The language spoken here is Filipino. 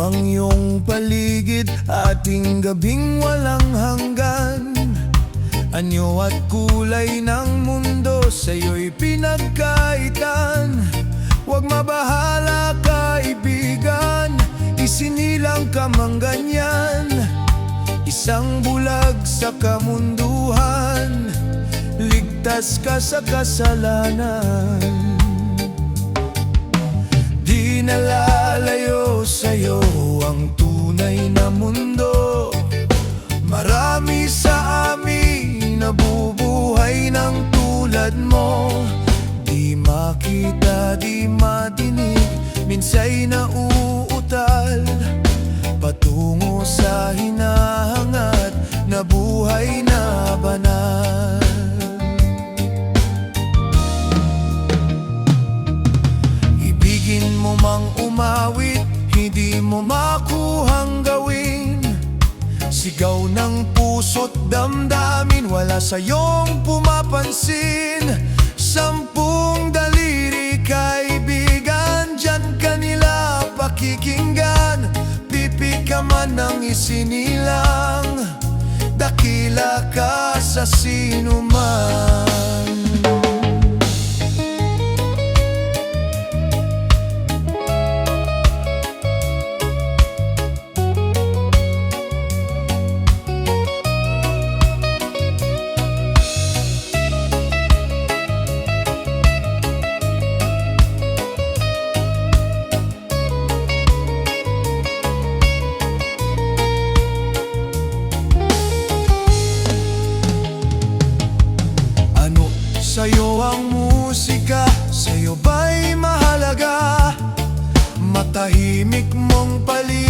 ang iyong paligid, ating gabing walang hanggan. Anyo at kulay ng mundo sa'yo'y pinagkaitan. Huwag mabahala kaibigan, isinilang ka mang ganyan. Isang bulag sa kamunduhan, ligtas ka sa kasalanan. Di nalalayo sa'yo ang tunay na mundo. Marami sa amin nabubuhay ng tulad mo. Di makita, di madinig, minsa'y nauutal patungo sa hinahangat na buhay na banal. Ibigin mo mang umawit, hindi mo makuhang gawin. Sigaw ng puso't damdamin, wala sa'yong pumapansin. Sampung daliri kaibigan, diyan kanila pakikinggan. Pipi ka man ang isinilang, dakila ka sa sinuman. Sa'yo ang musika, sa'yo ba'y mahalaga? Matahimik mong paligid,